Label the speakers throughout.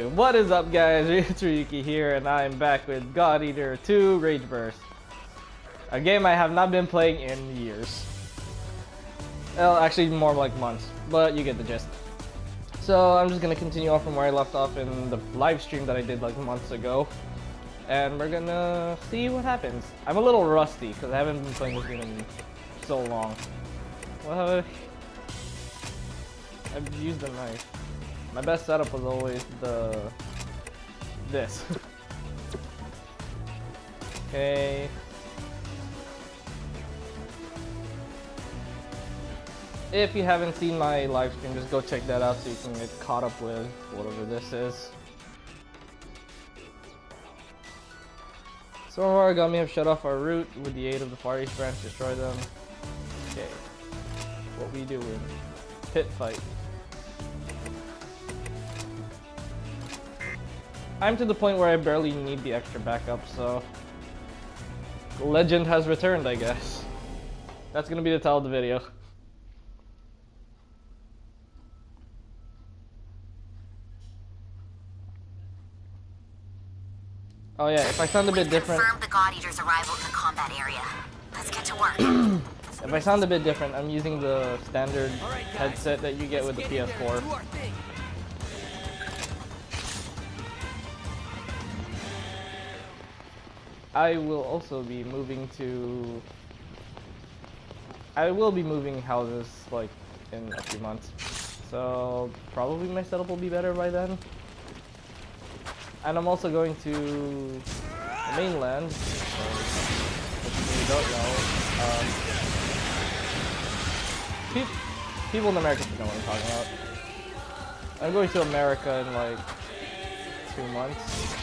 Speaker 1: What is up, guys? It's Ryuki here, and I'm back with God Eater 2 Rage Burst, a game I have not been playing in years. Well, actually more like months, but you get the gist. So I'm just gonna continue on from where I left off in the live stream that I did like months ago, and we're gonna see what happens. I'm a little rusty because I haven't been playing this game in so long. What? I've used a knife. My best setup was always this. Okay. If you haven't seen my live stream, just go check that out so you can get caught up with whatever this is. Some of our origami have shut off our route. With the aid of the Far East branch, destroy them. Okay. What we doing? Pit fight. I'm to the point where I barely need the extra backup, so legend has returned, I guess. That's gonna be the title of the video. Oh yeah, if I sound a bit different.
Speaker 2: Confirm the God Eater's arrival in the combat area. Let's get to work.
Speaker 1: If I sound a bit different, I'm using the standard headset that you get with the PS4. I will also be moving to... I will be moving houses like in a few months, so probably my setup will be better by then. And I'm also going to the mainland, if you don't know. People in America should know what I'm talking about. I'm going to America in like 2 months.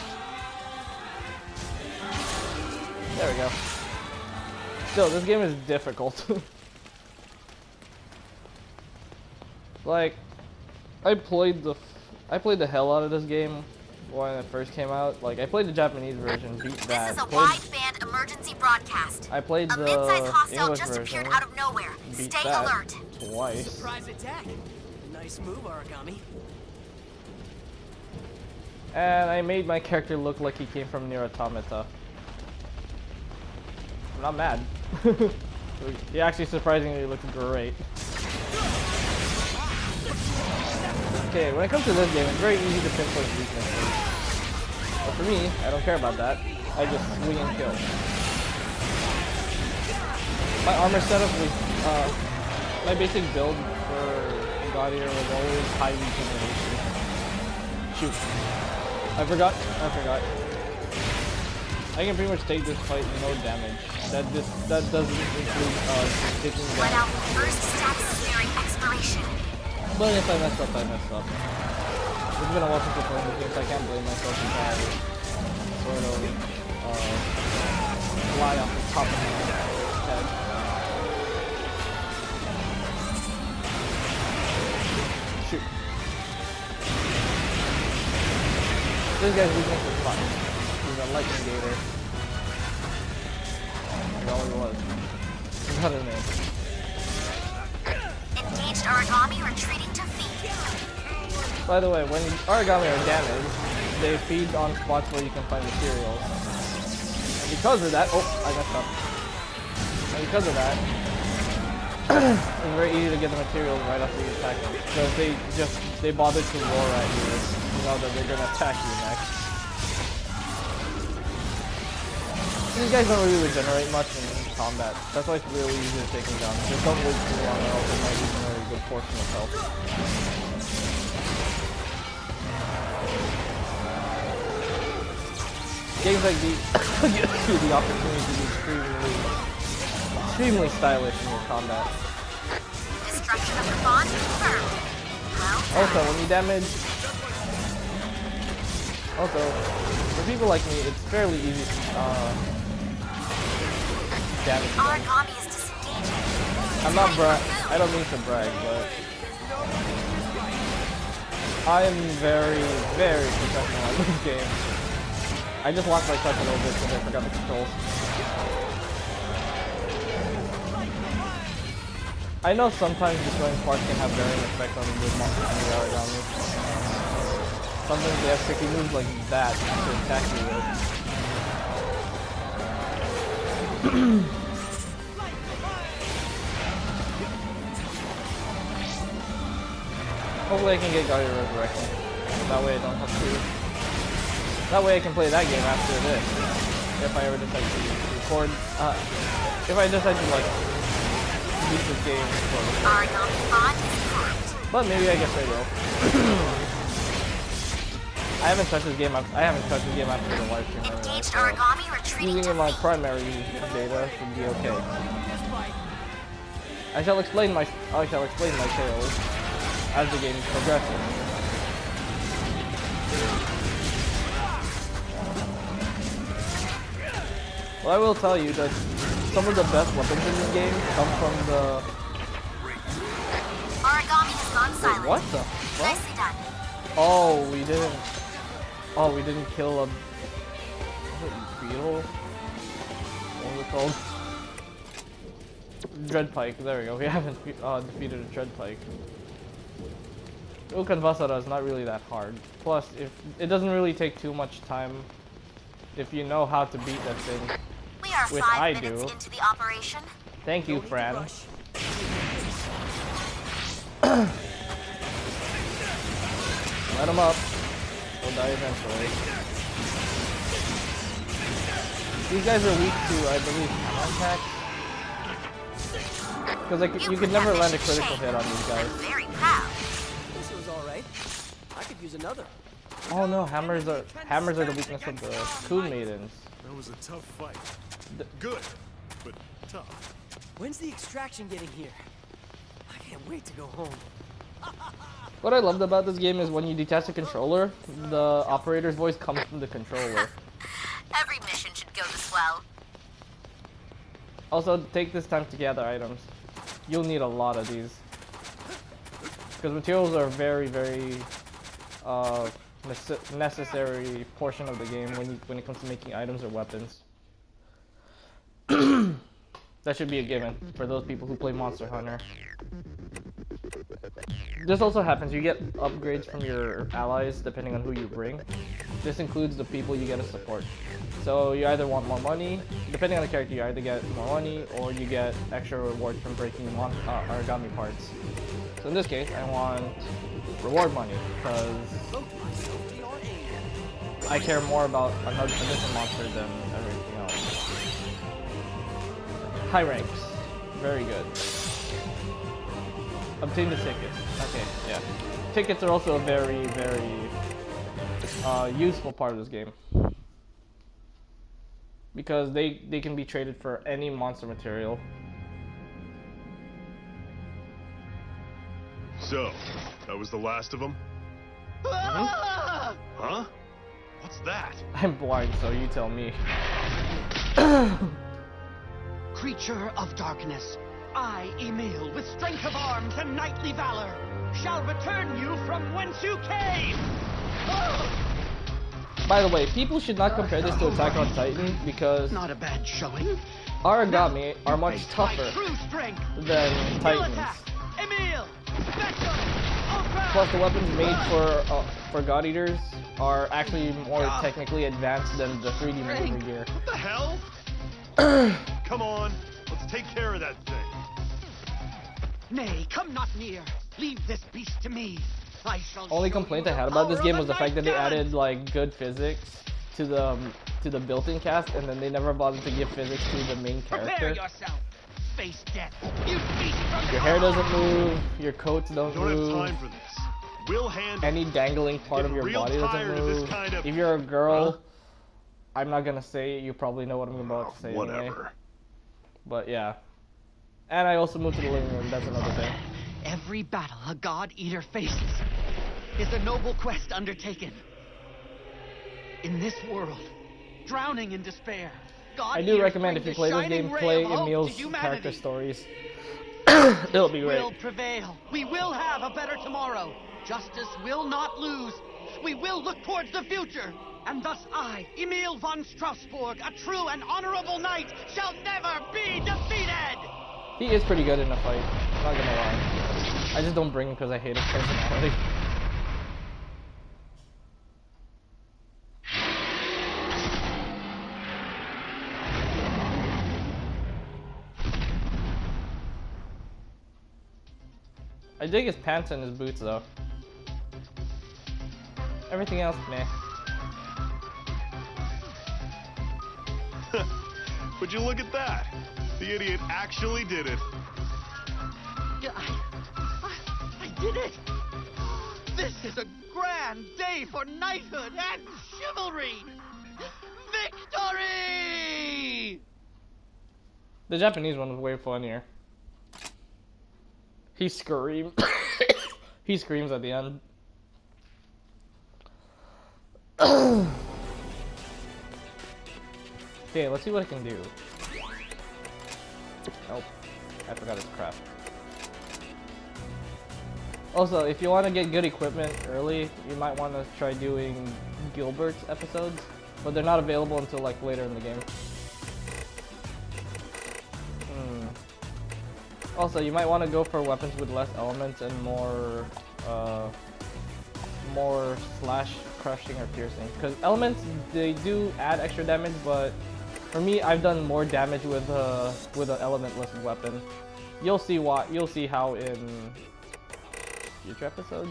Speaker 1: There we go. Still, this game is difficult. Like, I played the hell out of this game when it first came out. Like, I played the Japanese version, beat that.
Speaker 2: This is a wideband emergency broadcast.
Speaker 1: I played the
Speaker 2: mid-sized hostile
Speaker 1: English
Speaker 2: just
Speaker 1: version.
Speaker 2: appeared out of nowhere.
Speaker 1: Beat
Speaker 2: Stay
Speaker 1: that
Speaker 2: alert.
Speaker 1: twice.
Speaker 3: Surprise attack. Nice move, Origami.
Speaker 1: And I made my character look like he came from Nier Automata. I'm not mad. He actually surprisingly looks great. Okay, when it comes to this game, it's very easy to pinpoint weaknesses. But for me, I don't care about that. I just swing and kill. My armor setup was, my basic build for God Eater was always high regeneration. Shoot. I forgot. I can pretty much take this fight no damage. That doesn't include taking damage.
Speaker 2: Let out first status clearing expiration.
Speaker 1: But if I messed up, I messed up. It's been a while since I played this game, so I can't blame myself if I sort of fly off the top of my head. Shoot. This guy's weakness is fire. He's a lightning gator. That's all he was. What's his name?
Speaker 2: Engaged origami retreating to feed.
Speaker 1: By the way, when origami are damaged, they feed on spots where you can find materials. And because of that, oh, I messed up. And because of that, it's very easy to get the materials right after you attack them. Because they bother to roar at you, you know that they're gonna attack you next. These guys don't really regenerate much in combat. That's why it's really easy to take them down. Just don't wait too long or else they might regenerate a good portion of health. Games like these give you the opportunity to be extremely stylish in your combat.
Speaker 2: Destruction of the bond confirmed. Well
Speaker 1: Also, when you damage... Also, for people like me, it's fairly easy to damage them.
Speaker 2: origami is disengaging.
Speaker 1: I'm not I don't mean to brag, but I am very professional at this game. I just lost my touch a little bit because I forgot the controls. I know sometimes destroying parts can have varying effect on the origami. sometimes they have tricky moves like that to attack you with. Hopefully I can get God Eater Resurrection. That way I don't have to. That way I can play that game after this. If I ever decide to record. If I decide to like beat this game. But maybe I guess I will. I haven't touched this game. I haven't touched this game after the live stream. Anyway, so using my primary data should be okay. I shall explain my tales as the game progresses. Well, I will tell you that some of the best weapons in this game come from the.
Speaker 2: Origami has gone silent.
Speaker 1: Wait, what the fuck?
Speaker 2: Nicely done.
Speaker 1: Oh, we didn't. Oh, we didn't kill a beetle. What was it called? Dreadpike. There we go. We haven't defeated a Dreadpike. Ukanvasara is not really that hard. Plus, if it doesn't really take too much time if you know how to beat that thing.
Speaker 2: We are
Speaker 1: which
Speaker 2: 5
Speaker 1: I
Speaker 2: minutes
Speaker 1: do.
Speaker 2: into the operation.
Speaker 1: Thank you, Fran. Let him up. We'll die eventually. These guys are weak to, I believe, attacks. Because like you could never land a critical hit on these guys.
Speaker 2: I'm very proud.
Speaker 3: This was alright. I could use another.
Speaker 1: Oh no, hammers are the weakness of the Coon Maidens.
Speaker 4: That was a tough fight. Good, but tough.
Speaker 3: When's the extraction getting here? I can't wait to go home.
Speaker 1: What I loved about this game is when you detach the controller, the operator's voice comes from the controller.
Speaker 2: Every mission should go this well.
Speaker 1: Also, take this time to gather items. You'll need a lot of these. Because materials are a very, very necessary portion of the game when it comes to making items or weapons. That should be a given for those people who play Monster Hunter. This also happens, you get upgrades from your allies depending on who you bring. This includes the people you get as support. So you either want more money, depending on the character, you either get more money or you get extra rewards from breaking origami parts. So in this case, I want reward money because I care more about a different monster than everything else. High ranks, very good. Obtain the ticket. Okay, yeah. Tickets are also a very, very useful part of this game. Because they can be traded for any monster material.
Speaker 4: So, that was the last of them?
Speaker 1: Mm-hmm.
Speaker 4: Huh? What's that?
Speaker 1: I'm blind, so you tell me.
Speaker 5: Creature of darkness, I, Emil, with strength of arms and knightly valor, shall return you from whence you came!
Speaker 1: By the way, people should not compare this to Attack on Titan because
Speaker 5: Not a bad showing.
Speaker 1: origami are much tougher
Speaker 5: True strength.
Speaker 1: than Titans.
Speaker 5: Emil!
Speaker 1: Plus, the weapons made for God Eaters are actually more technically advanced than the 3D movie gear.
Speaker 4: What the hell? Come on, let's take care of that thing.
Speaker 5: Nay, come not near. Leave this beast to me. I shall
Speaker 1: Only
Speaker 5: show
Speaker 1: complaint
Speaker 5: you
Speaker 1: I had
Speaker 5: the
Speaker 1: about this
Speaker 5: power
Speaker 1: game
Speaker 5: of
Speaker 1: was the
Speaker 5: a
Speaker 1: fact that they
Speaker 5: knight
Speaker 1: added like good physics to the built-in cast, and then they never bothered to give physics to the main
Speaker 5: Prepare
Speaker 1: character.
Speaker 5: yourself. Face death. You beast from
Speaker 1: Your hair doesn't move, your coats don't
Speaker 4: We don't have
Speaker 1: move,
Speaker 4: time for this. We'll handle
Speaker 1: any dangling part of your
Speaker 4: Getting real
Speaker 1: body doesn't
Speaker 4: tired of this
Speaker 1: move.
Speaker 4: kind of-
Speaker 1: If you're a girl,
Speaker 4: Huh?
Speaker 1: I'm not gonna say it, you probably know what I'm about to say anyway.
Speaker 4: Whatever.
Speaker 1: But yeah. And I also moved to the living room, that's another thing.
Speaker 5: Every battle a God Eater faces is a noble quest undertaken. In this world, drowning in despair, God
Speaker 1: I do
Speaker 5: Eaters
Speaker 1: recommend
Speaker 5: bring
Speaker 1: if you
Speaker 5: the
Speaker 1: play this
Speaker 5: shining
Speaker 1: game,
Speaker 5: ray
Speaker 1: play
Speaker 5: of hope
Speaker 1: Emil's
Speaker 5: to humanity.
Speaker 1: character stories. It'll be great.
Speaker 5: Will prevail. We will have a better tomorrow. Justice will not lose. We will look towards the future. And thus I, Emil von Strasbourg, a true and honorable knight, shall never be defeated!
Speaker 1: He is pretty good in a fight, not gonna lie. I just don't bring him because I hate his personality. I dig his pants and his boots though. Everything else, meh.
Speaker 4: Would you look at that? The idiot actually did it.
Speaker 5: Yeah, I did it! This is a grand day for knighthood and chivalry! Victory!
Speaker 1: The Japanese one was way funnier. He screamed. He screams at the end. Okay, let's see what I can do. Nope, I forgot his crap. Also, if you want to get good equipment early, you might want to try doing Gilbert's episodes, but they're not available until like later in the game. Also, you might want to go for weapons with less elements and more slash, crushing, or piercing. Because elements, they do add extra damage, but for me, I've done more damage with an elementless weapon. You'll see why. You'll see how in future episode.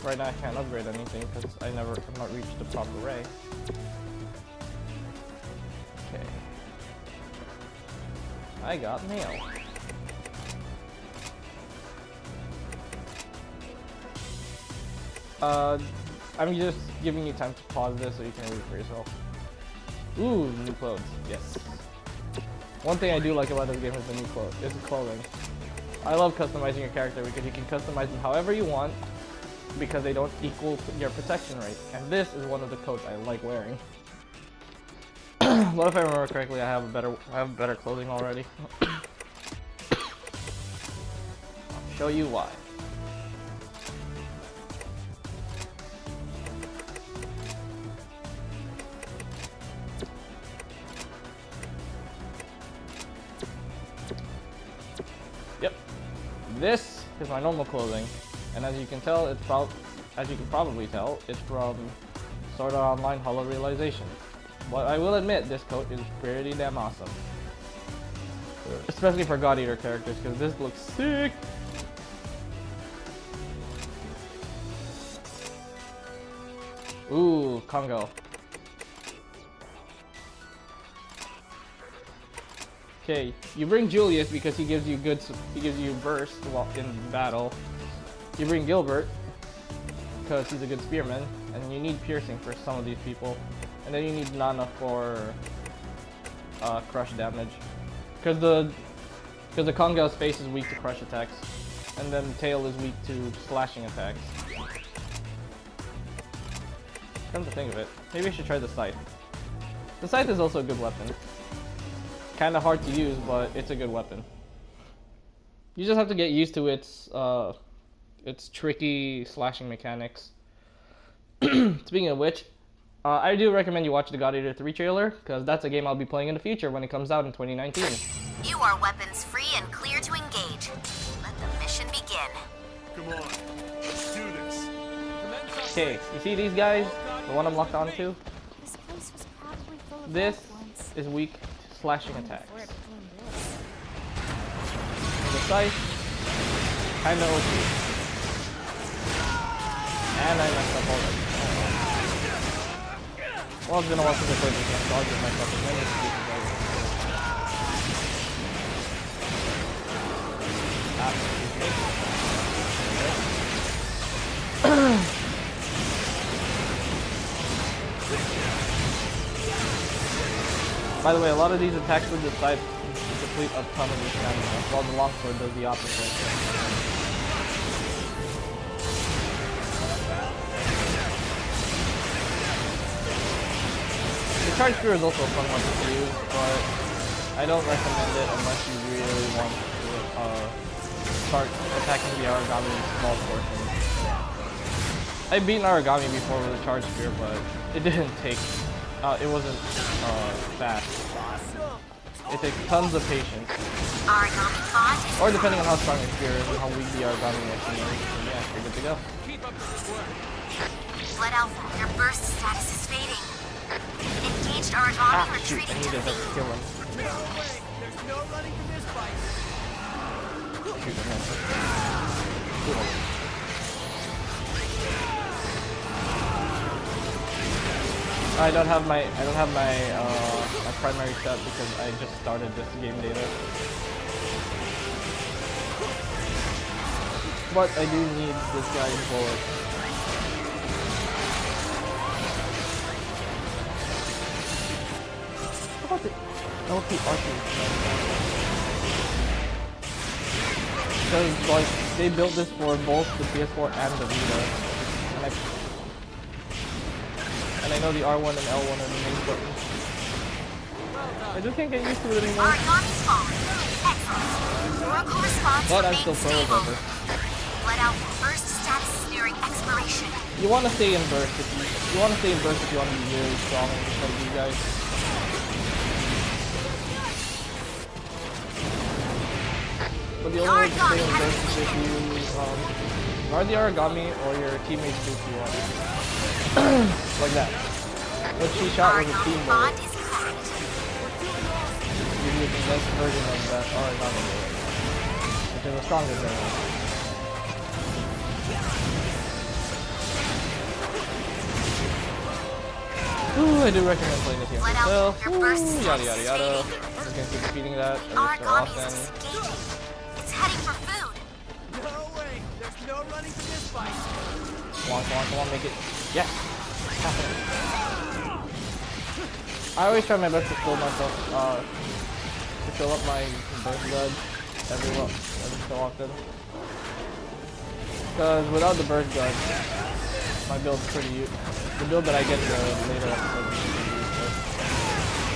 Speaker 1: Right now, I can't upgrade anything because I've not reached the proper ray. Okay. I got mail. I'm just giving you time to pause this so you can read for yourself. Ooh, new clothes. Yes. One thing I do like about this game is the new clothes. It's the clothing. I love customizing your character because you can customize them however you want because they don't equal your protection rate. And this is one of the coats I like wearing. What if I remember correctly? I have better clothing already. I'll show you why. Yep, this is my normal clothing, and as you can tell, as you can probably tell, it's from Sword Art Online Hollow Realization. But I will admit, this coat is pretty damn awesome. Especially for God Eater characters, because this looks sick! Ooh, Congo. Okay, you bring Julius because he gives you burst while in battle. You bring Gilbert because he's a good spearman, and you need piercing for some of these people. And then you need Nana for crush damage, because the Kongo's face is weak to crush attacks, and then Tail is weak to slashing attacks. Come to think of it, maybe I should try the Scythe. The Scythe is also a good weapon. Kinda hard to use, but it's a good weapon. You just have to get used to its tricky slashing mechanics. Speaking of which, I do recommend you watch the God Eater 3 trailer, because that's a game I'll be playing in the future when it comes out in 2019.
Speaker 2: You are weapons free and clear to engage. Let the mission begin.
Speaker 4: Come on, let's do this.
Speaker 1: Okay, you see these guys? The one I'm locked onto?
Speaker 6: This place was probably full of
Speaker 1: This
Speaker 6: loved ones.
Speaker 1: is weak to slashing attacks.
Speaker 6: Where it became this.
Speaker 1: The Scythe, kinda OP. And I messed up already. Well, it's been a while since I played this game, so I'll give myself as many excuses as I can. By the way, a lot of these attacks with the scythe deplete a ton of your stamina, while the longsword does the opposite. The charge spear is also a fun one to use, but I don't recommend it unless you really want to start attacking the origami in small portions. I've beaten origami before with a charge spear, but it didn't take, it wasn't fast. It takes tons of patience.
Speaker 2: Origami bot is
Speaker 1: Or depending on how strong your spear is and how weak the origami actually is. So yeah, you're good to go.
Speaker 2: Blood Alpha, your burst status is fading. Engaged origami
Speaker 1: Ah, shoot,
Speaker 2: retreating
Speaker 1: I
Speaker 2: to
Speaker 1: needed
Speaker 2: the
Speaker 1: to kill him.
Speaker 3: No way! There's no running from this fight!
Speaker 1: Shoot him. I don't have my my primary set because I just started this game data. But I do need this guy's bullet. How about the LP archery? Because like they built this for both the PS4 and the Vita, and I know the R1 and L1 are the main buttons. I just can't get used to it anymore.
Speaker 2: Origami's fallen. Excellent. Oracle response
Speaker 1: But I'm
Speaker 2: remains
Speaker 1: still pro
Speaker 2: stable.
Speaker 1: over.
Speaker 2: Let out burst status is nearing expiration.
Speaker 1: You want to stay in burst if you want to stay in burst if you want to be really strong and just like these guys. But the only way to stay in burst is if you guard the origami or your teammates do you want. Like that. What she shot was a team bullet.
Speaker 2: Bond is cracked.
Speaker 1: Give you the best version of that origami bullet, which is a stronger version. Ooh, I do recommend playing this game for
Speaker 2: Let out
Speaker 1: yourself.
Speaker 2: your burst
Speaker 1: Ooh, yada yada
Speaker 2: status
Speaker 1: yada.
Speaker 2: is fading.
Speaker 1: You can keep repeating that every so
Speaker 2: Origami
Speaker 1: often.
Speaker 2: is disengaging. It's heading for food.
Speaker 3: No way! There's no running from this fight!
Speaker 1: Come on, make it. Yes! Happening. I always try my best to fill myself, to fill up my burst blood every so often. Because without the burst blood, my build's pretty the build that I get in the later episodes is pretty useless.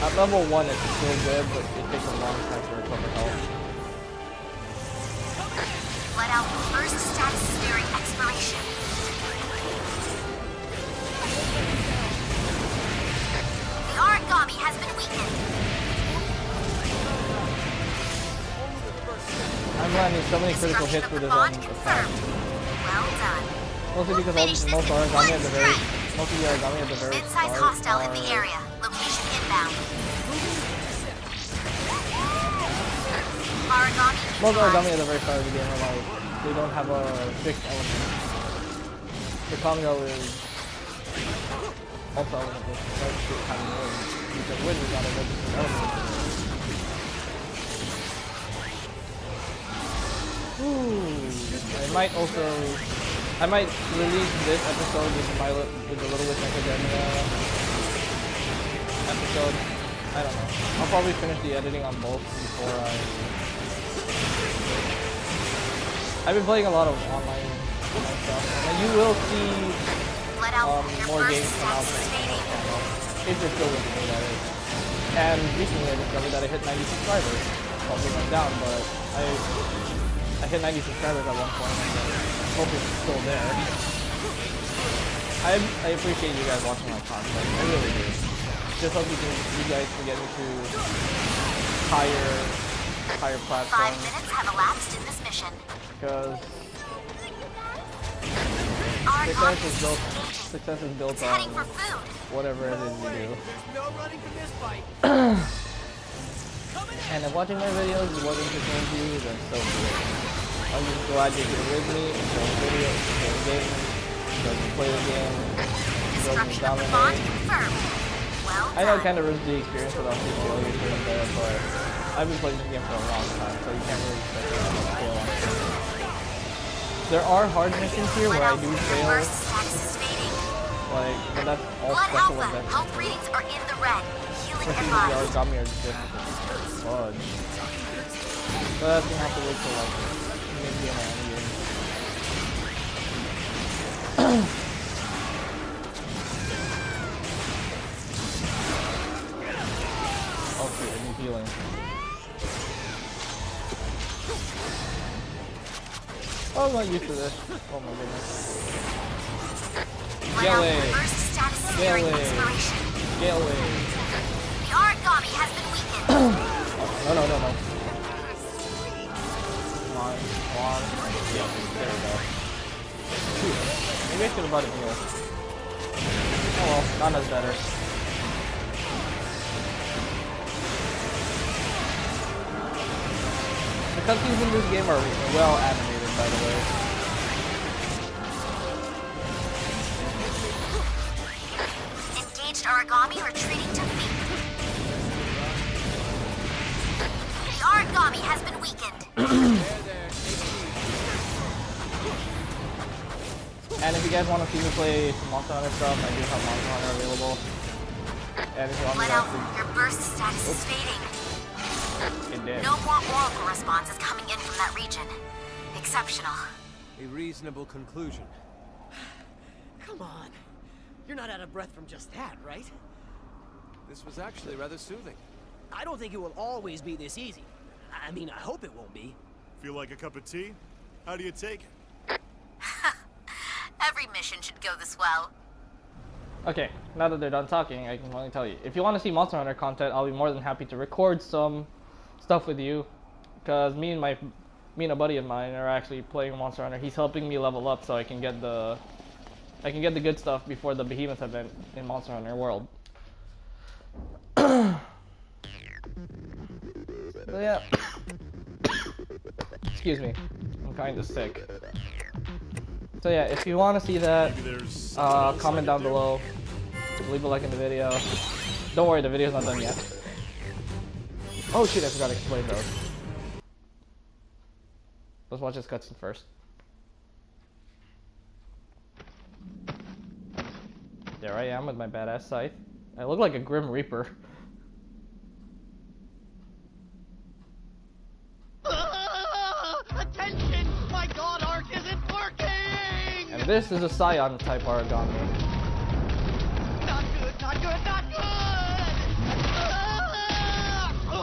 Speaker 1: At level 1 it's still good, but it takes a long time to recover health.
Speaker 2: Let out burst status is nearing expiration. The origami has been weakened.
Speaker 1: I'm landing so many critical hits with this on
Speaker 2: Bond
Speaker 1: attack.
Speaker 2: confirmed. Well done.
Speaker 1: Mostly because most origami at the very start
Speaker 2: Mid-size hostile in the area. Location inbound. Origami.
Speaker 1: Most origami at the very start of the game are like, they don't have a fixed element. The combo is also elemental, so it's just having wind, because wind is not a registered element. Ooh, I might release this episode with the Little Witch Academia episode. I don't know. I'll probably finish the editing on both before I've been playing a lot of online stuff, and you will see more games come out on my channel. If you're still with me, that is. And recently I discovered that I hit 90 subscribers. Probably went down, but I hit 90 subscribers at one point, and I hope it's still there. I appreciate you guys watching my content. I really do. Just hope you guys can get me to higher platforms.
Speaker 2: 5 minutes have elapsed in this mission.
Speaker 1: Because success is built
Speaker 2: It's
Speaker 1: on
Speaker 2: heading for food.
Speaker 1: whatever it is you do.
Speaker 3: There's no running from this fight!
Speaker 1: And if watching my videos wasn't entertaining to you, then so be it. I'm just glad you're here with me, enjoying videos, enjoying games, enjoying to play the game, enjoying to
Speaker 2: Destruction of the bond
Speaker 1: dominate.
Speaker 2: confirmed. Well
Speaker 1: I know it
Speaker 2: done.
Speaker 1: kind of ruins the experience without people failures here and there, but I've been playing this game for a long time, so you can't really expect it to fail on it. There are hard missions here where I do fail,
Speaker 2: Burst status is fading.
Speaker 1: but that's all
Speaker 2: Blood
Speaker 1: special
Speaker 2: Alpha.
Speaker 1: events.
Speaker 2: Health readings are in the red. Healing
Speaker 1: Especially the
Speaker 2: advised.
Speaker 1: origami are just fudge. But that's gonna have to wait till like mid-game or end-game. Okay, I need healing. Oh, I'm not used to this. Oh my goodness.
Speaker 2: Let out
Speaker 1: Yellow.
Speaker 2: burst status is nearing
Speaker 1: Yellow.
Speaker 2: expiration.
Speaker 1: Scale away.
Speaker 2: The origami has been weakened.
Speaker 1: No. Come on. Yeah, there we go. Phew. Maybe I should have brought a heal. Oh well, not as better. cutscenes in this game are well animated, by the way.
Speaker 2: Engaged origami retreating to feet. The origami has been weakened.
Speaker 1: And if you guys want to see me play some Monster Hunter stuff, I do have Monster Hunter available. And if you want me
Speaker 2: Let
Speaker 1: to
Speaker 2: out.
Speaker 1: actually...
Speaker 2: Your burst status is fading.
Speaker 1: It did.
Speaker 2: No more oracle responses coming in from that region. Exceptional.
Speaker 3: A reasonable conclusion. Come on. You're not out of breath from just that, right?
Speaker 7: This was actually rather soothing.
Speaker 3: I don't think it will always be this easy. I mean, I hope it won't be.
Speaker 4: Feel like a cup of tea? How do you take it?
Speaker 2: Every mission should go this well.
Speaker 1: Okay, now that they're done talking, I can only tell you. If you want to see Monster Hunter content, I'll be more than happy to record some stuff with you. Because me and a buddy of mine are actually playing Monster Hunter. He's helping me level up so I can get the good stuff before the Behemoth event in Monster Hunter World. So yeah. Excuse me. I'm kind of sick. So yeah, if you want to see that, comment down below. Leave a like in the video. Don't worry, the video's not done yet. Oh shit, I forgot to explain those. Let's watch this cutscene first. There I am with my badass scythe. I look like a Grim Reaper.
Speaker 5: Attention! My god arc isn't working!
Speaker 1: And this is a Scion type origami.
Speaker 5: Not good, not good, not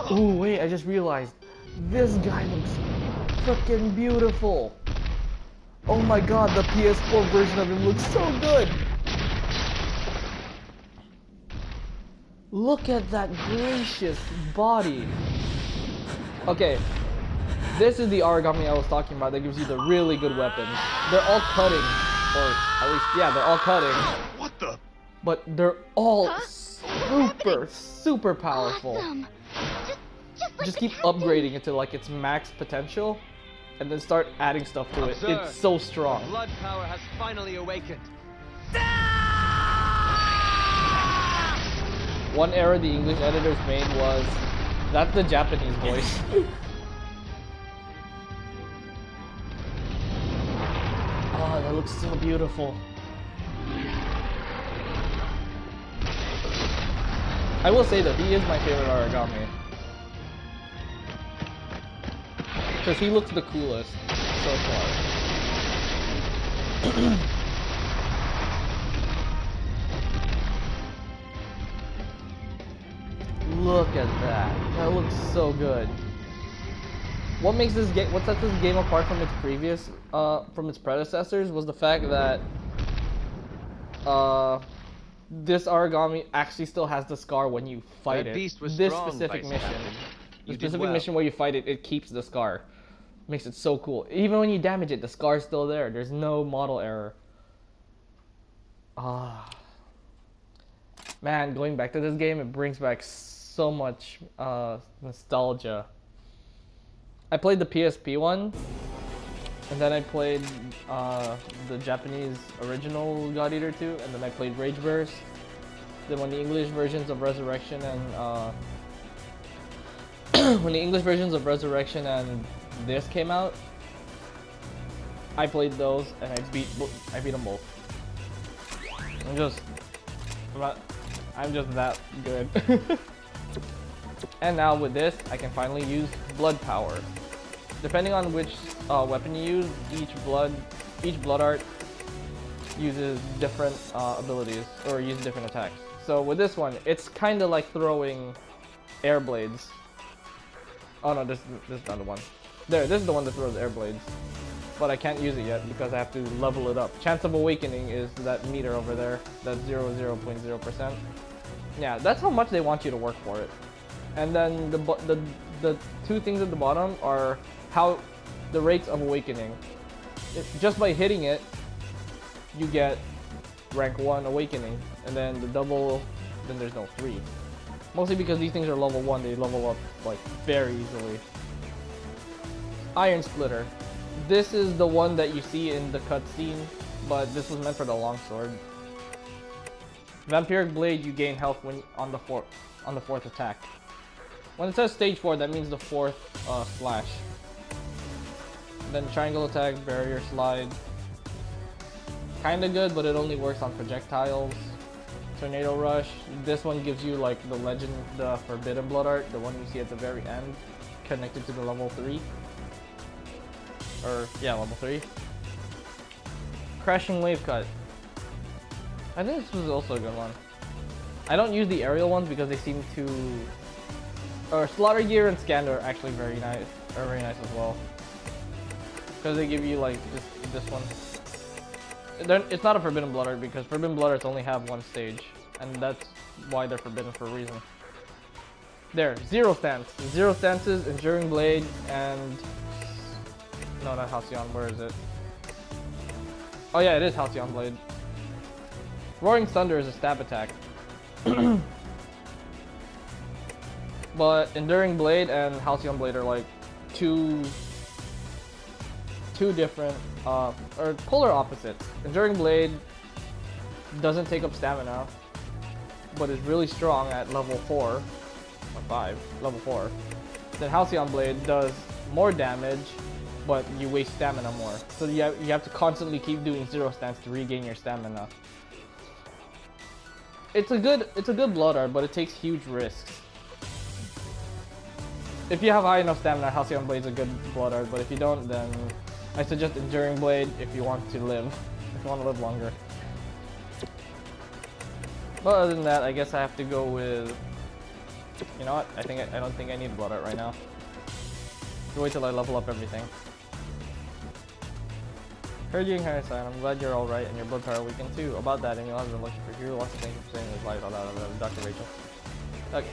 Speaker 5: good!
Speaker 1: Ooh, wait, I just realized. This guy looks freaking beautiful. Oh my god, the PS4 version of him looks so good. Look at that gracious body. Okay, this is the origami I was talking about that gives you the really good weapons. They're all cutting, or at least, yeah, they're all cutting.
Speaker 4: What the?
Speaker 1: But they're all super powerful.
Speaker 6: Awesome.
Speaker 1: Just keep upgrading it to like its max potential, and then start adding stuff to it. It's so strong.
Speaker 3: Blood power has finally awakened.
Speaker 1: One error the English editors made was, that's the Japanese voice. Oh, that looks so beautiful. I will say that he is my favorite origami. Because he looks the coolest so far. Look at that. That looks so good. What makes this game, what sets this game apart from its previous, from its predecessors was the fact that, this origami actually still has the scar when you fight
Speaker 7: That
Speaker 1: it.
Speaker 7: beast was
Speaker 1: This
Speaker 7: strong,
Speaker 1: specific
Speaker 7: Vice
Speaker 1: mission.
Speaker 7: Captain.
Speaker 1: The
Speaker 7: You did
Speaker 1: specific
Speaker 7: well.
Speaker 1: mission where you fight it, it keeps the scar. Makes it so cool. Even when you damage it, the scar's still there. There's no model error. Ah. Man, going back to this game, it brings back so much nostalgia. I played the PSP one, and then I played the Japanese original God Eater 2, and then I played Rage Burst. Then when the English versions of Resurrection and this came out, I played those and I beat them both. I'm just that good. And now with this, I can finally use blood power. Depending on which weapon you use, each blood art uses different abilities or uses different attacks. So with this one, it's kind of like throwing air blades. Oh no, this is not the one. There, this is the one that throws air blades. But I can't use it yet because I have to level it up. Chance of awakening is that meter over there. That's 0.0%. Yeah, that's how much they want you to work for it. And then the two things at the bottom are how the rates of awakening. Just by hitting it, you get rank 1 awakening, and then the double, then there's no 3. Mostly because these things are level 1, they level up like very easily. Iron Splitter. This is the one that you see in the cutscene, but this was meant for the longsword. Vampiric Blade, you gain health when on the fourth attack. When it says stage 4, that means the fourth slash. Then triangle attack, barrier slide. Kinda good, but it only works on projectiles. Tornado Rush. This one gives you like the legend, the Forbidden Blood art, the one you see at the very end, connected to the level 3. Or yeah, level 3. Crashing Wave Cut. I think this was also a good one. I don't use the aerial ones because they seem too. Or Slaughter Gear and Scander are actually very nice as well. Because they give you like this one. It's not a Forbidden Blood art because Forbidden Blood arts only have one stage, and that's why they're forbidden for a reason. There, Zero Stance. Zero Stances, Enduring Blade, and no, not Halcyon. Where is it? Oh yeah, it is Halcyon Blade. Roaring Thunder is a stab attack. But Enduring Blade and Halcyon Blade are like two different or polar opposites. Enduring Blade doesn't take up stamina, but is really strong at level 4 or 5, level 4. Then Halcyon Blade does more damage, but you waste stamina more. So you have to constantly keep doing Zero Stance to regain your stamina. It's a good blood art, but it takes huge risks. If you have high enough stamina, Halcyon Blade is a good blood art, but if you don't, then I suggest Enduring Blade if you want to live, if you want to live longer. But other than that, I guess I have to go with. You know what? I don't think I need blood art right now. Wait till I level up everything. Heard you in Sign. I'm glad you're alright and your blood power weakened too. About that, Emil has been looking for you. Lots of things for saying his life. Dr. Rachel. Okay.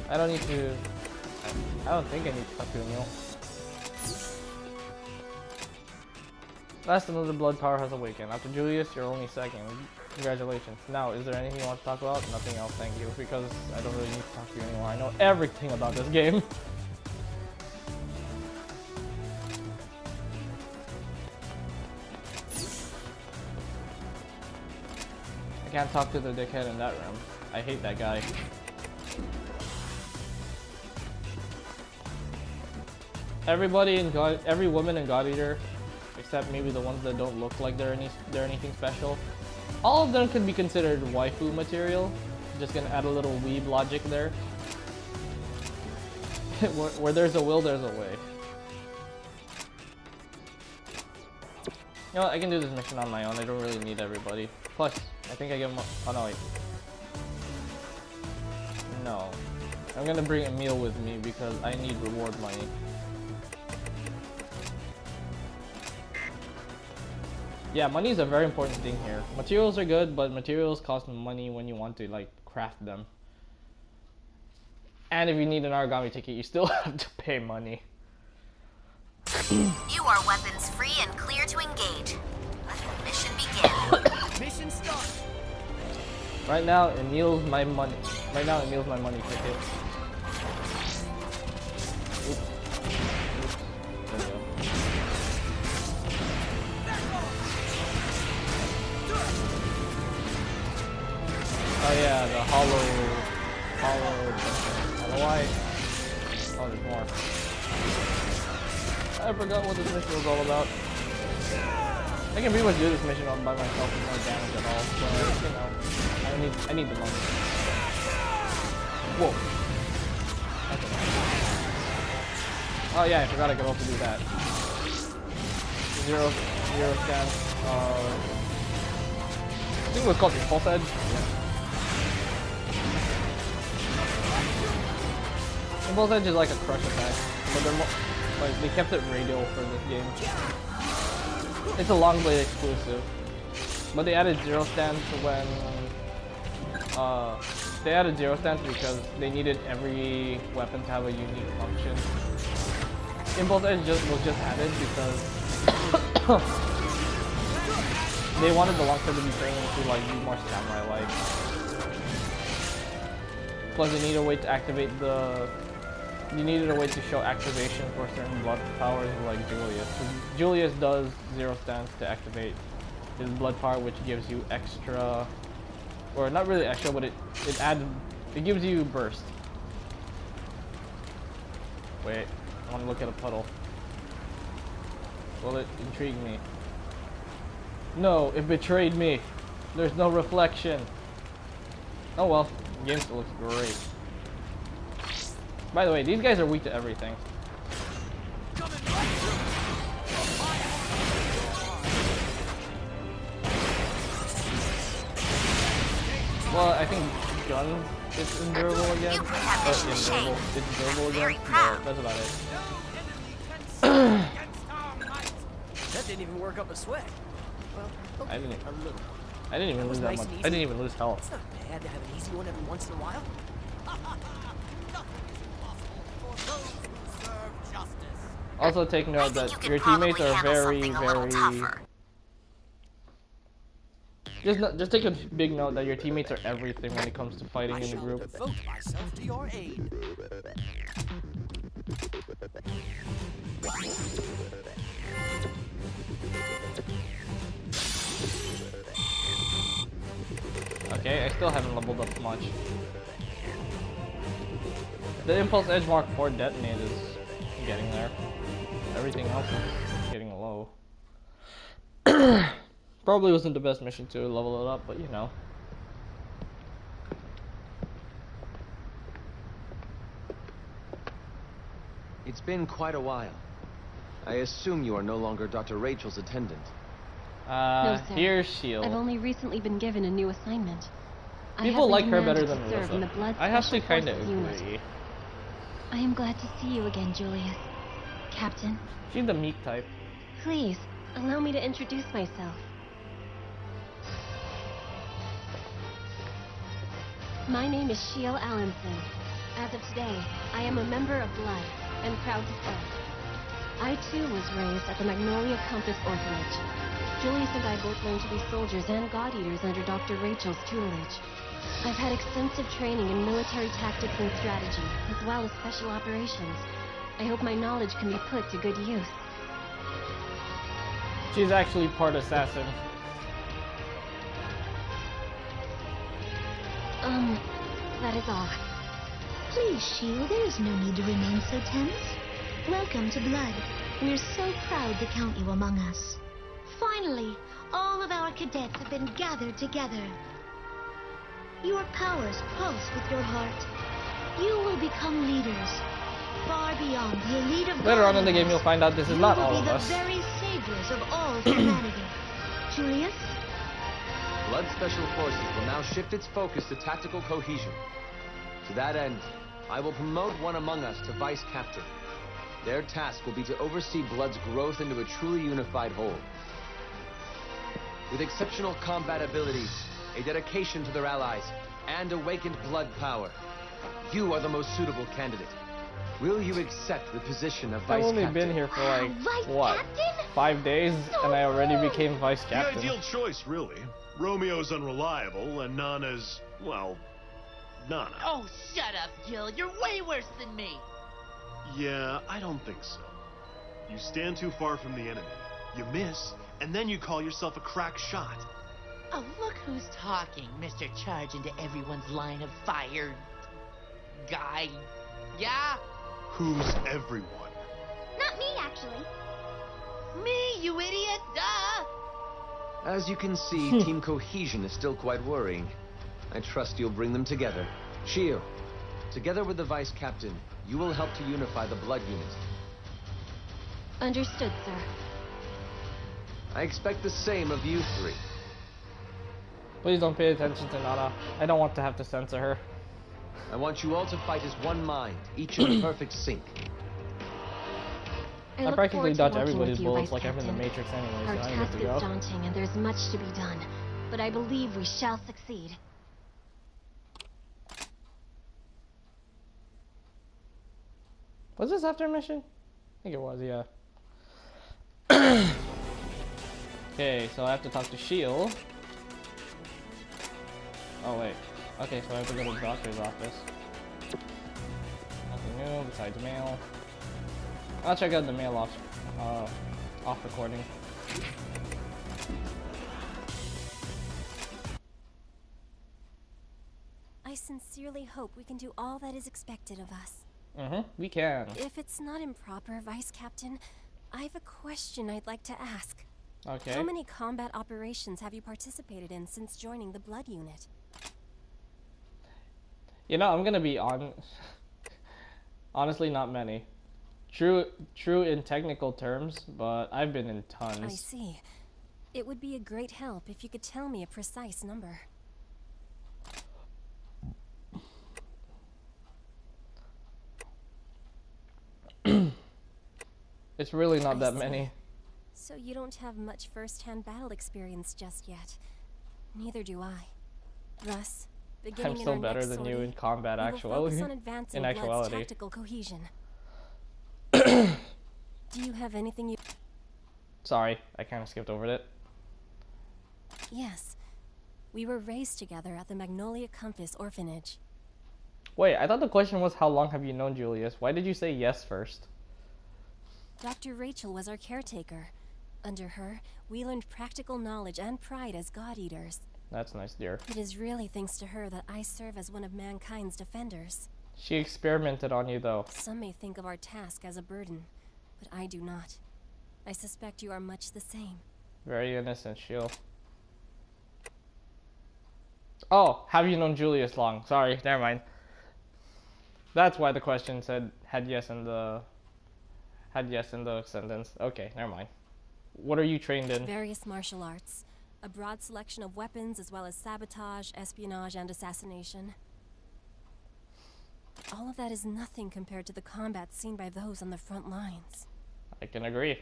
Speaker 1: I don't think I need to talk to Emil. Last, another blood power has awakened. After Julius, you're only second. Congratulations. Now, is there anything you want to talk about? Nothing else, thank you. Because I don't really need to talk to you anymore. I know everything about this game. I can't talk to the dickhead in that room. I hate that guy. Every woman in God Eater, except maybe the ones that don't look like they're anything special, all of them could be considered waifu material. Just gonna add a little weeb logic there. Where there's a will, there's a way. You know what, I can do this mission on my own. I don't really need everybody. Plus, I think I get more. Oh no, wait. No. I'm gonna bring Emil with me because I need reward money. Yeah, money is a very important thing here. Materials are good, but materials cost money when you want to like craft them. And if you need an origami ticket, you still have to pay money.
Speaker 2: You are weapons free and clear to engage. Let the mission begin.
Speaker 3: Mission start.
Speaker 1: Right now, Emil's my money. Right now, Emil's my money ticket. Oops. There we go. Oh yeah, the hollow. I don't know why. Oh, there's more. I forgot what this mission was all about. I can pretty much do this mission all by myself with no damage at all, but you know, I need the money. Whoa. Oh yeah, I forgot I could also do that. Zero scan. I think it was called Impulse Edge. Yeah. Impulse Edge is like a crush attack, but they're more, like they kept it radial for this game. It's a long blade exclusive, but they added Zero Stance when they added Zero Stance because they needed every weapon to have a unique function. Impulse Edge was just added because they wanted the longsword to be training to like be more samurai-like. Plus, they need a way to activate the you needed a way to show activation for certain blood powers like Julius. So Julius does 0 stance to activate his blood power, which gives you extra, or not really extra, but it gives you burst. Wait, I want to look at a puddle. Will it intrigue me? No, it betrayed me. There's no reflection. Oh well, the game still looks great. By the way, these guys are weak to everything. Well, I think gun is endurable again.
Speaker 2: You put that mission to shame.
Speaker 1: It's durable
Speaker 2: Very
Speaker 1: again.
Speaker 2: proud.
Speaker 1: No, that's about it.
Speaker 3: That didn't even work up a sweat. Well, okay,
Speaker 1: I didn't.
Speaker 3: a little.
Speaker 1: I didn't even
Speaker 3: That was
Speaker 1: lose that
Speaker 3: nice
Speaker 1: much.
Speaker 3: and
Speaker 1: I
Speaker 3: easy.
Speaker 1: didn't even lose health.
Speaker 3: It's not bad to have an easy one every once in a while.
Speaker 1: Also, take
Speaker 2: I
Speaker 1: note
Speaker 2: think
Speaker 1: that
Speaker 2: you could
Speaker 1: your teammates
Speaker 2: probably
Speaker 1: are
Speaker 2: handle
Speaker 1: very,
Speaker 2: something a little
Speaker 1: very.
Speaker 2: tougher.
Speaker 1: Just take a big note that your teammates are everything when it comes to fighting
Speaker 3: I
Speaker 1: in the
Speaker 3: shall
Speaker 1: group.
Speaker 3: devote myself to your aid.
Speaker 1: Okay, I still haven't leveled up much. The Impulse Edge Mark 4 detonate is getting there. Everything else is getting low. Probably wasn't the best mission to level it up, but you know.
Speaker 8: It's been quite a while. I assume you are no longer Dr. Rachel's attendant.
Speaker 6: No, sir.
Speaker 1: Here's Shield.
Speaker 6: I've only recently been given a new assignment. I have
Speaker 1: People
Speaker 6: been
Speaker 1: like her better
Speaker 6: commanded
Speaker 1: than
Speaker 6: to serve in the
Speaker 1: Melissa.
Speaker 6: Blood
Speaker 1: I have to
Speaker 6: Special
Speaker 1: kind of
Speaker 6: Forces unit.
Speaker 1: agree.
Speaker 6: I am glad to see you again, Julius. Captain,
Speaker 1: She's the meek type.
Speaker 6: please, allow me to introduce myself. My name is Shiel Allenson. As of today, I am a member of Blood, and proud to say. I too was raised at the Magnolia Compass Orphanage. Julius and I both learned to be soldiers and God Eaters under Dr. Rachel's tutelage. I've had extensive training in military tactics and strategy, as well as special operations. I hope my knowledge can be put to good use.
Speaker 1: She's actually part assassin.
Speaker 6: That is all.
Speaker 9: Please, Shield, there is no need to remain so tense. Welcome to Blood. We're so proud to count you among us. Finally, all of our cadets have been gathered together. Your powers pulse with your heart. You will become leaders, far beyond the elite of
Speaker 1: Later on in the
Speaker 9: Guardians.
Speaker 1: game, you'll find out this is not all of us.
Speaker 9: You will be the very saviors of all humanity. Julius?
Speaker 8: Blood Special Forces will now shift its focus to tactical cohesion. To that end, I will promote one among us to Vice Captain. Their task will be to oversee Blood's growth into a truly unified whole. With exceptional combat abilities, a dedication to their allies, and awakened blood power, you are the most suitable candidate. Will you accept the position of Vice
Speaker 1: I've only
Speaker 8: Captain?
Speaker 1: been here for like,
Speaker 9: Vice
Speaker 1: what,
Speaker 9: Captain?
Speaker 1: 5 days, and I already became Vice
Speaker 4: The
Speaker 1: Captain.
Speaker 4: ideal choice, really. Romeo's unreliable, and Nana's, well, Nana.
Speaker 10: Oh, shut up, Jill. You're way worse than me.
Speaker 4: Yeah, I don't think so. You stand too far from the enemy. You miss, and then you call yourself a crack shot.
Speaker 10: Oh, look who's talking, Mr. Charge into everyone's line of fire guy. Yeah?
Speaker 4: Who's everyone?
Speaker 9: Not me, actually.
Speaker 10: Me, you idiot! Duh!
Speaker 8: As you can see, team cohesion is still quite worrying. I trust you'll bring them together. Shio, together with the Vice Captain, you will help to unify the Blood Unit.
Speaker 6: Understood, sir.
Speaker 8: I expect the same of you three.
Speaker 1: Please don't pay attention to Nana. I don't want to have to censor her.
Speaker 8: I want you all to fight as one mind, each in perfect sync.
Speaker 6: I
Speaker 1: I
Speaker 6: look
Speaker 1: practically
Speaker 6: forward to
Speaker 1: dodge
Speaker 6: working
Speaker 1: everybody's
Speaker 6: with you,
Speaker 1: bullets
Speaker 6: Vice
Speaker 1: like I'm in the
Speaker 6: Captain.
Speaker 1: Matrix anyway,
Speaker 6: Our
Speaker 1: so I'm
Speaker 6: task
Speaker 1: good
Speaker 6: is
Speaker 1: to go.
Speaker 6: daunting and there's much to be done, but I believe we shall succeed.
Speaker 1: Was this after a mission? I think it was, yeah. Okay, so I have to talk to Shield. Oh wait. Okay, so I have to go to the doctor's office. Nothing new besides mail? I'll check out the mail off recording.
Speaker 6: I sincerely hope we can do all that is expected of us.
Speaker 1: We can.
Speaker 6: If it's not improper, Vice Captain, I have a question I'd like to ask.
Speaker 1: Okay.
Speaker 6: How many combat operations have you participated in since joining the Blood Unit?
Speaker 1: You know, I'm gonna be honestly, not many. True in technical terms, but I've been in tons.
Speaker 6: I see. It would be a great help if you could tell me a precise number.
Speaker 1: It's really not that many.
Speaker 6: So you don't have much first-hand battle experience just yet. Neither do I. Thus, beginning
Speaker 1: I'm still
Speaker 6: in our
Speaker 1: better
Speaker 6: next
Speaker 1: than
Speaker 6: sortie,
Speaker 1: you in combat
Speaker 6: we will
Speaker 1: actually.
Speaker 6: focus on advancing
Speaker 1: In
Speaker 6: Blood's
Speaker 1: actuality.
Speaker 6: tactical cohesion. Do you have anything you...
Speaker 1: Sorry, I kind of skipped over it.
Speaker 6: Yes. We were raised together at the Magnolia Compass Orphanage.
Speaker 1: Wait, I thought the question was how long have you known Julius? Why did you say yes first?
Speaker 6: Dr. Rachel was our caretaker. Under her, we learned practical knowledge and pride as God Eaters.
Speaker 1: That's nice, dear.
Speaker 6: It is really thanks to her that I serve as one of mankind's defenders.
Speaker 1: She experimented on you, though.
Speaker 6: Some may think of our task as a burden, but I do not. I suspect you are much the same.
Speaker 1: Very innocent, Shield. Oh, have you known Julius long? Sorry, never mind. That's why the question said had yes in the sentence. Okay, never mind. What are you trained in?
Speaker 6: Various martial arts. A broad selection of weapons as well as sabotage, espionage, and assassination. All of that is nothing compared to the combat seen by those on the front lines.
Speaker 1: I can agree.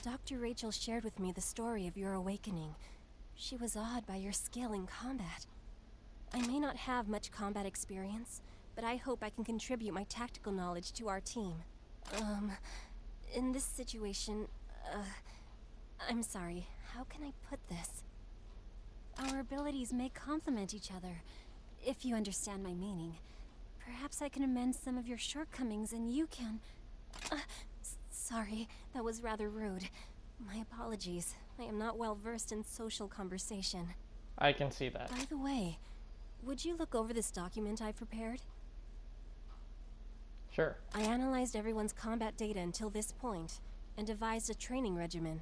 Speaker 6: Dr. Rachel shared with me the story of your awakening. She was awed by your skill in combat. I may not have much combat experience, but I hope I can contribute my tactical knowledge to our team. In this situation, I'm sorry, how can I put this? Our abilities may complement each other, if you understand my meaning. Perhaps I can amend some of your shortcomings and you can... Sorry, that was rather rude. My apologies. I am not well versed in social conversation.
Speaker 1: I can see that.
Speaker 6: By the way, would you look over this document I've prepared?
Speaker 1: Sure.
Speaker 6: I analyzed everyone's combat data until this point, and devised a training regimen.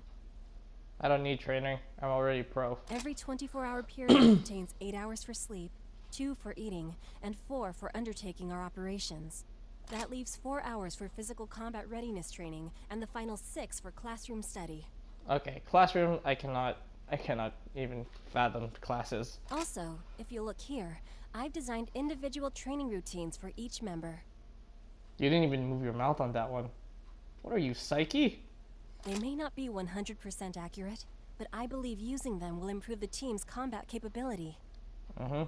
Speaker 1: I don't need training. I'm already pro.
Speaker 6: Every 24-hour period contains 8 hours for sleep, 2 for eating, and 4 for undertaking our operations. That leaves 4 hours for physical combat readiness training, and the final 6 for classroom study.
Speaker 1: Okay, classroom, I cannot even fathom classes.
Speaker 6: Also, if you look here, I've designed individual training routines for each member.
Speaker 1: You didn't even move your mouth on that one. What are you, psyche?
Speaker 6: They may not be 100% accurate, but I believe using them will improve the team's combat capability.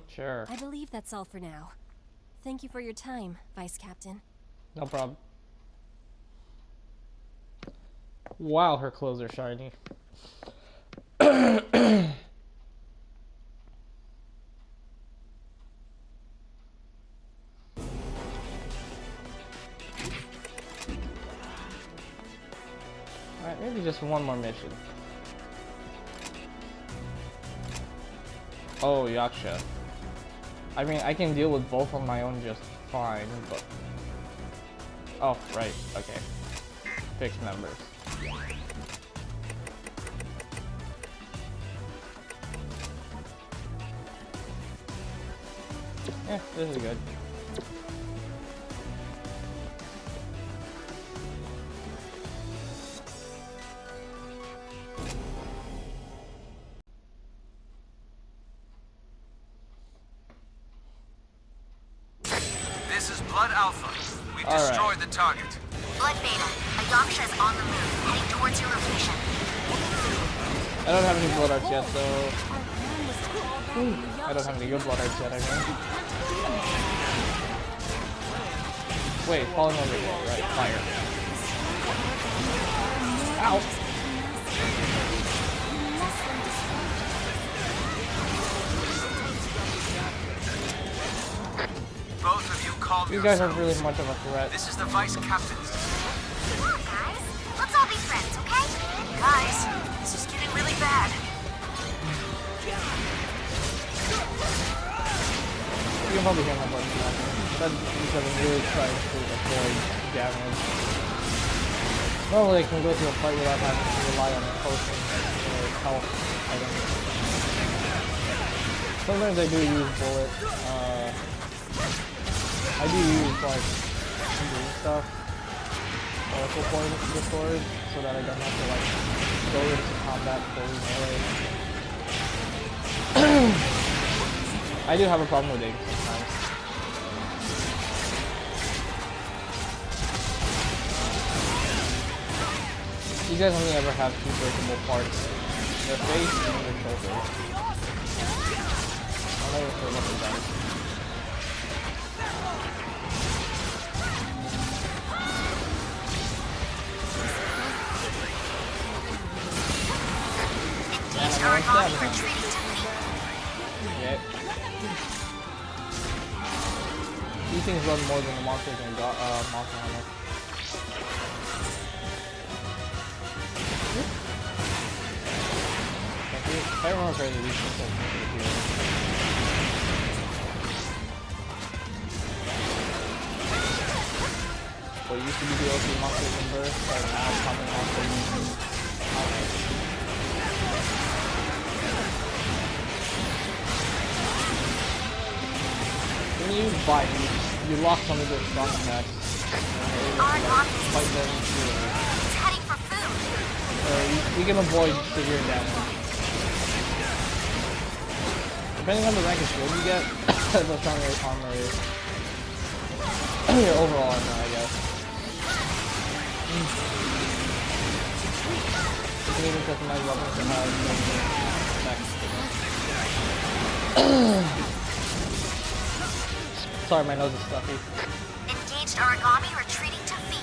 Speaker 1: Sure.
Speaker 6: I believe that's all for now. Thank you for your time, Vice Captain.
Speaker 1: No problem. Wow, her clothes are shiny. Alright, maybe just one more mission. Oh, Yaksha. I mean, I can deal with both on my own just fine, but... Oh, right, okay. Fixed members. Yeah, this is good.
Speaker 7: This is Blood Alpha. We've destroyed the target.
Speaker 2: Blood Beta, a Yaksha is on the move, heading towards your location.
Speaker 1: I don't have any blood arts yet, so... I don't have any good blood arts yet, I mean. Wait, falling over here, right, fire. Ow!
Speaker 7: Both of you call me
Speaker 1: You guys aren't really much of a threat.
Speaker 7: This is the vice captain.
Speaker 2: Come on, guys. Let's all be friends, okay?
Speaker 7: Guys, this is getting really bad.
Speaker 1: You can probably hear my voice now. That's because I'm really trying to avoid damage. Normally I can go to a fight without having to rely on potions or health items. Sometimes I do use bullet. I do use like green stuff, oracle point the sword, so that I don't have to like go into combat fully melee. I do have a problem with aim sometimes. You guys only ever have two breakable parts: their face and their shoulders. I'll never forget what that is. Yep. These things run more than the monsters in Monster Hunter. If I remember correctly, these things are pretty here. What used to be the OC monsters in Birth are now common monsters. When you fight, you lock some of their strong attacks. Fight them through.
Speaker 2: It's heading for food.
Speaker 1: You can avoid severe damage. Depending on the rank of shield you get, the stronger your armor is. Your overall armor, I guess. You can even customize weapons to have effects. Sorry, my nose is stuffy.
Speaker 2: Engaged origami retreating to feed.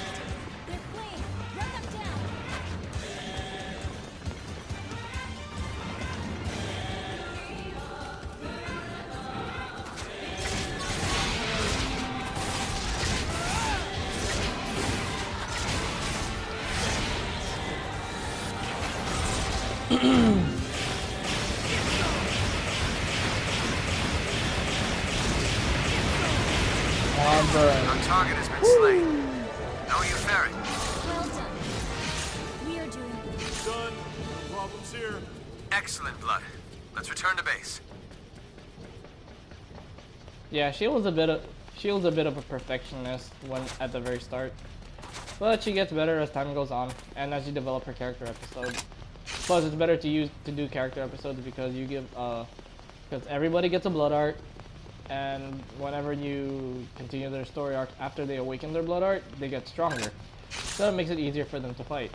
Speaker 7: Our target has been slain. How are you faring?
Speaker 11: Well done. We are doing good.
Speaker 4: Done. No problems here.
Speaker 7: Excellent, Blood. Let's return to base.
Speaker 1: Yeah, Shield's a bit of a perfectionist when at the very start, but she gets better as time goes on and as you develop her character episode. Plus, it's better to do character episodes because you give because everybody gets a blood art, and whenever you continue their story arc after they awaken their blood art, they get stronger. So it makes it easier for them to fight.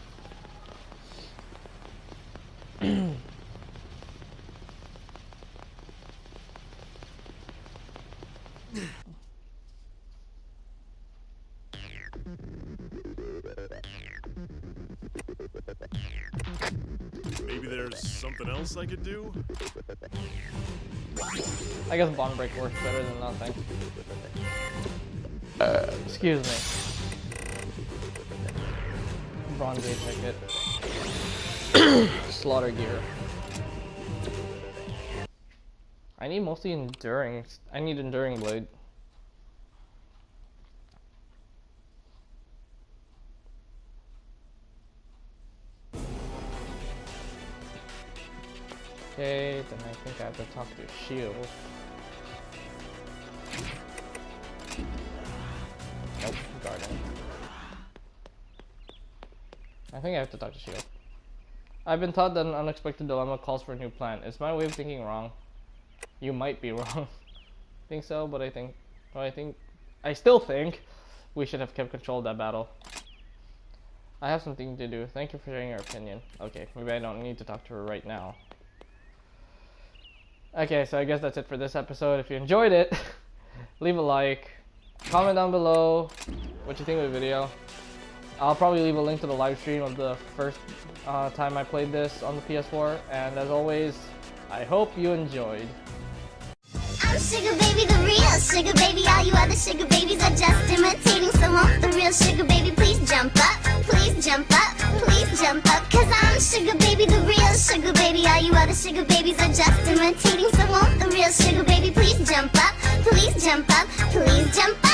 Speaker 4: Maybe there's something else I could do?
Speaker 1: I guess Bond Break works better than nothing. Excuse me. Bronze A ticket. Slaughter gear. I need mostly enduring. I need enduring blade. Okay, then I think I have to talk to Shield. Nope, Garden. I think I have to talk to Shield. I've been taught that an unexpected dilemma calls for a new plan. Is my way of thinking wrong? You might be wrong. Think so, but I still think we should have kept control of that battle. I have something to do. Thank you for sharing your opinion. Okay, maybe I don't need to talk to her right now. Okay, so I guess that's it for this episode. If you enjoyed it, leave a like, comment down below what you think of the video. I'll probably leave a link to the live stream of the first time I played this on the PS4, and as always, I hope you enjoyed.
Speaker 12: I'm sugar baby, the real sugar baby. All you other sugar babies are just imitating. So won't the real sugar baby please jump up? Please jump up, please jump up. Cause I'm sugar baby, the real sugar baby. All you other sugar babies are just imitating. So won't the real sugar baby please jump up? Please jump up, please jump up.